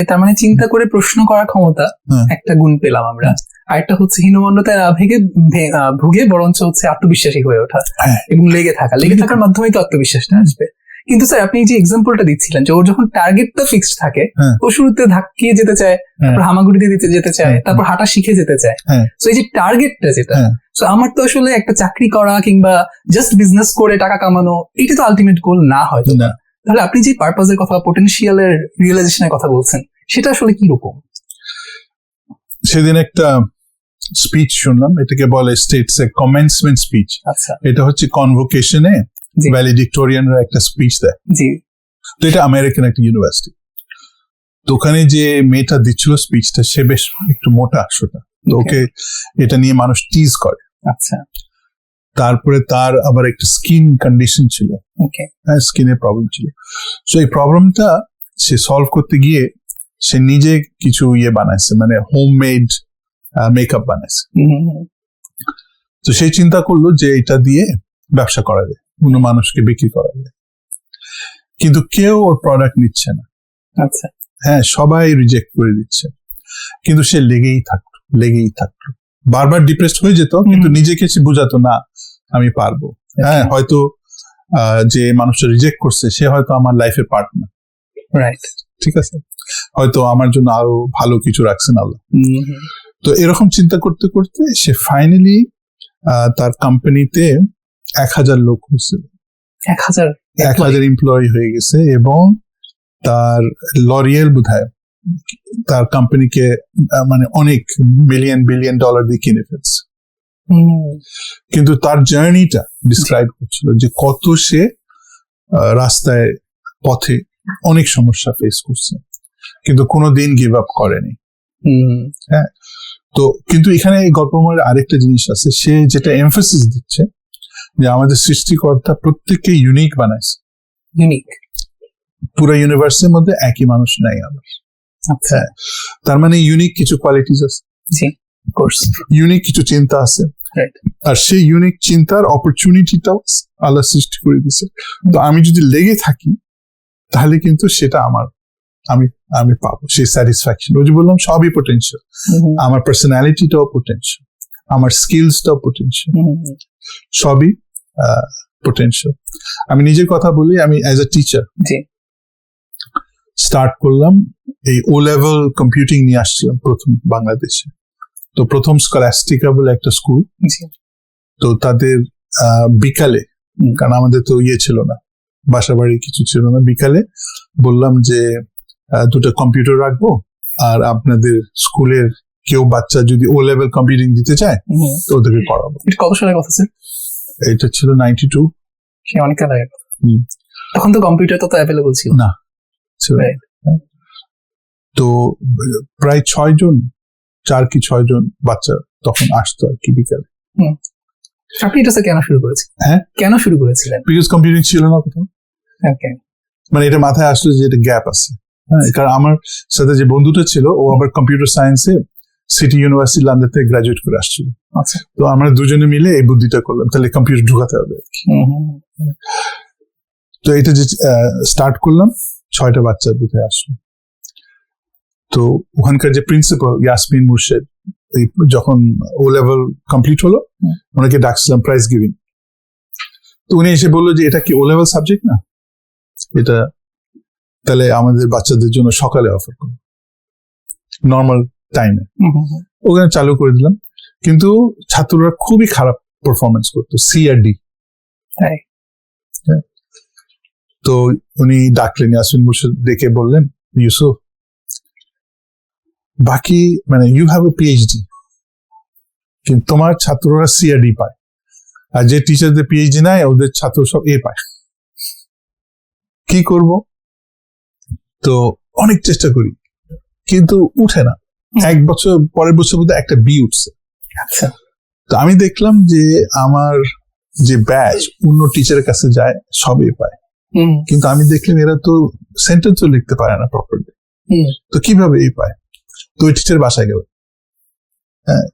তার মানে চিন্তা করে প্রশ্ন করার ক্ষমতা একটা গুণ পেলাম আমরা। আরেকটা হচ্ছে হীনমন্যতায় না ভুগে বরঞ্চ হচ্ছে আত্মবিশ্বাসী হয়ে ওঠা এবং লেগে থাকার মাধ্যমেই তো আত্মবিশ্বাসটা আসবে। কিন্তু স্যার আপনি যে এক্সাম্পলটা দিচ্ছিলেন যে ওর যখন টার্গেটটা ফিক্সড থাকে, ও শুরুতে ধাক্কিয়ে যেতে চায়, তারপর হামাগুড়ি দিয়ে যেতে চায়, তারপর হাঁটা শিখে যেতে চায়। তো এই যে টার্গেটটা যেটা, তো আমার তো আসলে একটা চাকরি করা কিংবা জাস্ট বিজনেস করে টাকা কামানো, এটা তো আলটিমেট গোল না হয়তো না। তাহলে আপনি যে পারপাসের কথা, পোটেনশিয়ালের রিয়েলাইজেশনের কথা বলছেন, সেটা আসলে কি রকম? সেদিন একটা স্পিচ শুনলাম, এটাকে বলে স্টেটস এ কমেন্সমেন্ট স্পিচ। আচ্ছা, এটা হচ্ছে কনভোকেশনে ভ্যালিডিক্টোরিয়ানরা একটা স্পিচ দেয়। তো এটা আমেরিকান একটা ইউনিভার্সিটি। তো ওখানে যে মেয়েটা দিচ্ছিল স্পিচটা, সে বেশ একটু মোটা সোটা, তো ওকে এটা নিয়ে মানুষ টিজ করে। আচ্ছা, তারপরে তার আবার একটা স্কিন কন্ডিশন ছিল, হ্যাঁ, স্কিনের প্রবলেম ছিল। সো এই প্রবলেমটা সে সলভ করতে গিয়ে সে নিজে কিছু বানাইছে, মানে হোমমেড মেকআপ বানাইছে। তো সেই চিন্তা করলো যে এটা দিয়ে ব্যবসা করা যায়, অন্য মানুষকে বিক্রি করা যায়, কিন্তু কেউ ওর প্রোডাক্ট নিচ্ছে না। আচ্ছা, হ্যাঁ, সবাই রিজেক্ট করে দিচ্ছে, কিন্তু সে লেগেই থাকতো, বারবার ডিপ্রেসড হয়ে যেত, কিন্তু নিজেকে সে বোঝাতো না আমি পারবো। হ্যাঁ, হয়তো যে মানুষটা রিজেক্ট করছে সে হয়তো আমার লাইফের পার্টনার, রাইট, ঠিক আছে, হয়তো আমার জন্য আরো ভালো কিছু রাখছেন আল্লাহ। তো এরকম চিন্তা করতে করতে সে ফাইনালি তার কোম্পানিতে 1000 লোক হয়েছিল, 1000 এমপ্লয়ি হয়ে গেছে, এবং তার লরিয়েল বোধহয় তার কোম্পানিকে মানে অনেক বিলিয়ন ডলার দিয়ে কিনে ফেলছে। কিন্তু তার জার্নিটা ডিসক্রাইব করছিল যে কত সে রাস্তায় পথে অনেক সমস্যা ফেস করছে, কিন্তু কোনোদিন গিভ আপ করেনি। হ্যাঁ, তো কিন্তু এখানে এই গল্পের মধ্যে আরেকটা জিনিস আছে, সে যেটা এমফাসিস দিচ্ছে যে আমাদের সৃষ্টিকর্তা প্রত্যেককে ইউনিক বানাইছে, পুরো ইউনিভার্সের মধ্যে একই মানুষ নাই আমার। হ্যাঁ, তার মানে ইউনিক কিছু কোয়ালিটিস আছে, ইউনিক কিছু চিন্তা আছে, আর সেই ইউনিক চিন্তার অপরচুনিটিটাও আল্লাহ সৃষ্টি করে দিছে। তো আমি যদি লেগে থাকি তাহলে কিন্তু সেটা আমি পাবো সেই স্যাটিসফ্যাকশন। ওই যে বললাম সবই পোটেনশিয়াল, আমার পার্সোনালিটিটাও পোটেনশিয়াল, আমার স্কিলসটাও পোটেনশিয়াল, সবই পোটেনশিয়াল। আমি নিজের কথা বলি, আমি অ্যাজ এ টিচার স্টার্ট করলাম, এই ও লেভেল কম্পিউটিং নিয়ে আসছিলাম প্রথম বাংলাদেশে। তো প্রথম স্কলাস্টিকা বলে একটা স্কুল, তো তাদের বিকালে, কারণ আমাদের তো ছিল না, বাসা বাড়ি কিছু ছিল না, বিকালে বললাম যে 2টা কম্পিউটার রাখবো, আর আপনাদের স্কুলের কেউ বাচ্চা যদি ও লেভেল কম্পিউটিং দিতে চায় তো ওদেরকে করাবো। কত সালের কথা স্যার? এটা ছিল 92। অনেক আগে। তখন তো কম্পিউটার তো অ্যাভেলেবল ছিল না। তো প্রায় 4 কি 6 জন বাচ্চা তখন আসতো আর কি বিকালে। আপনি এটা কেন শুরু করেছিলেন? হ্যাঁ, কেন শুরু করেছিলেন? বিকজ কম্পিউটিং ছিল না কোথাও। মানে এটা মাথায় আসলো যে এটা গ্যাপ আছে। হ্যাঁ, কারণ আমার সাথে যে বন্ধুটা ছিল ও আবার কম্পিউটার সায়েন্সে সিটি ইউনিভার্সিটি লন্ডন থেকে গ্রাজুয়েট করে আসছিল। তো আমরা দুজনে মিলে এই বুদ্ধিটা করলাম, তাহলে কম্পিউটার ঢুকাতে হবে আর কি। তো এটা যে স্টার্ট করলাম, 6টা বাচ্চার বুঝে আসলো। তো ওখানকার যে প্রিন্সিপাল ইয়াসমিন মুর্শেদ, যখন ও লেভেল কমপ্লিট হলো ওনাকে ডাকছিলাম প্রাইজ গিভিং। তো উনি এসে বললো যে এটা কি ও লেভেল সাবজেক্ট না, এটা তাহলে আমাদের বাচ্চাদের জন্য সকালে অফার করো, নর্মাল টাইমে। ওখানে চালু করে দিলাম, কিন্তু ছাত্ররা খুবই খারাপ পারফরমেন্স করতো, সি আর ডি। তো উনি ডাকলেন, ইয়াসমিন মুর্শেদ ডেকে বললেন, ইউসুফ, বাকি মানে ইউ হ্যাভ এ পিএইচডি, কিন্তু তোমার ছাত্ররা সি আর ডি পায়, আর যে টিচারদের পিএইচডি নাই ওদের ছাত্র সব এ পায়, কি করব? তো অনেক চেষ্টা করি কিন্তু উঠে না। 1 বছর পরের বছর মধ্যে একটা বি উঠছে। আচ্ছা, তো আমি দেখলাম যে আমার যে ব্যাচ অন্য টিচারের কাছে যায় সব এ পায়, কিন্তু আমি দেখলাম এরা তো সেন্টেন্সও লিখতে পারে না প্রপারলি, তো কিভাবে এই পায়? তো ওই টিচার বাসায় গেল। হ্যাঁ,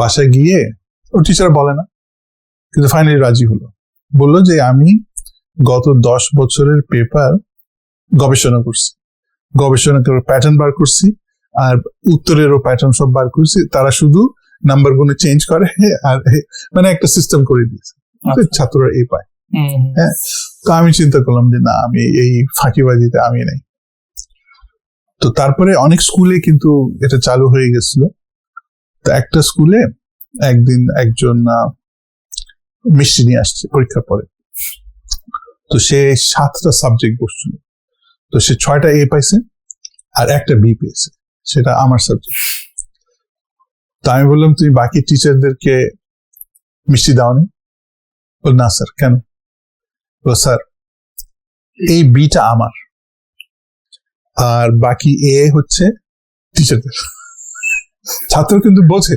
বাসায় গিয়ে ও টিচার বলে না, কিন্তু ফাইনালি রাজি হলো, বললো যে আমি গত 10 বছরের পেপার গবেষণা করছি, গবেষণা করে প্যাটার্ন বার করছি, আর উত্তরেরও প্যাটার্ন সব বার করছি, তারা শুধু নাম্বার গুলো চেঞ্জ করে আর মানে একটা সিস্টেম করে দিয়েছে, ছাত্ররা এই পায়। হ্যাঁ, তো আমি চিন্তা করলাম যে না, আমি এই ফাঁকিবাজিতে আমি নেই। তো তারপরে অনেক স্কুলে কিন্তু এটা চালু হয়ে গেছিল। তো একটা স্কুলে একদিন একজন মিষ্টি নিয়ে আসছে পরীক্ষার পরে, তো সে 7টা সাবজেক্ট বসছিল, তো সে 6টা A পাইছে আর একটা B পেয়েছে, সেটা আমার সাবজেক্ট। তো আমি বললাম তুমি বাকি টিচারদেরকে মিষ্টি দাওনি? বল না স্যার। কেন? বল স্যার এই বিটা আমার আর বাকি এ হচ্ছে টিচারদের। ছাত্র কিন্তু বোঝে,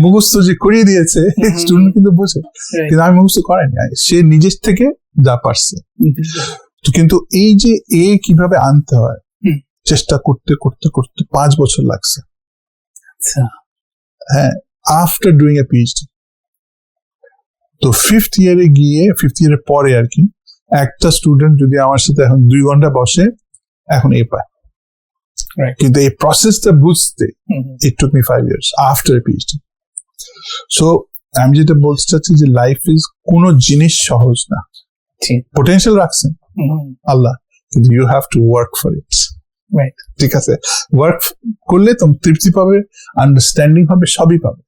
মুখস্থ যে করিয়ে দিয়েছে স্টুডেন্ট কিন্তু বোঝে, কিন্তু আমি মুখস্থ করাইনি, সে নিজের থেকে যা পারছে। তো কিন্তু এই যে এ কিভাবে আনতে হয় চেষ্টা করতে করতে করতে 5 বছর লাগছে। হ্যাঁ, আফটার ডুইং এ পিএইচডি। তো 5th ইয়ারে গিয়ে, 5th ইয়ারের পরে আর কি, একটা স্টুডেন্ট যদি আমার সাথে এখন 2 ঘন্টা বসে এখন এ পায়। কিন্তু এই প্রসেসটা বুঝতে it took me 5 years after a PhD. So আমি যেটা বলতে চাচ্ছি যে লাইফ ইজ কোনো জিনিস সহজ না। পোটেনশিয়াল রাখছেন আল্লাহ, কিন্তু you have to work for it. ঠিক আছে, ওয়ার্ক করলে তুমি তৃপ্তি পাবে, আন্ডারস্ট্যান্ডিং হবে, সবই পাবে।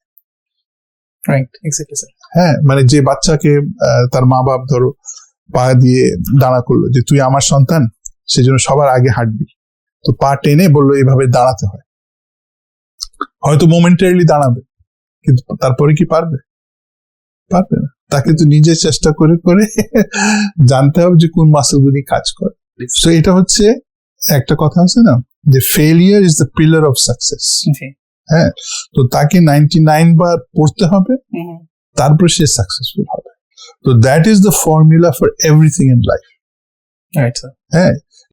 হ্যাঁ, মানে যে বাচ্চাকে তার মা বাপ ধরো পা দিয়ে দাঁড়া করলো যে তুই আমার সন্তান, সেজন্য সবার আগে হাঁটবি, তো পা টেনে বললো এইভাবে দাঁড়াতে হয়, হয়তো মোমেন্টারিলি দাঁড়াবে, কিন্তু তারপরে কি পারবে? পারবে না। তাকে তো নিজে চেষ্টা করে করে জানতে হবে যে কোন মাসেলগুলি কাজ করে। তো এটা হচ্ছে একটা কথা আছে না যে failure is the pillar of success. হ্যাঁ, তো তাকে 99 বার পড়তে হবে, তারপর সে সাকসেসফুল হবে। তো that is the formula for everything in life. হ্যাঁ,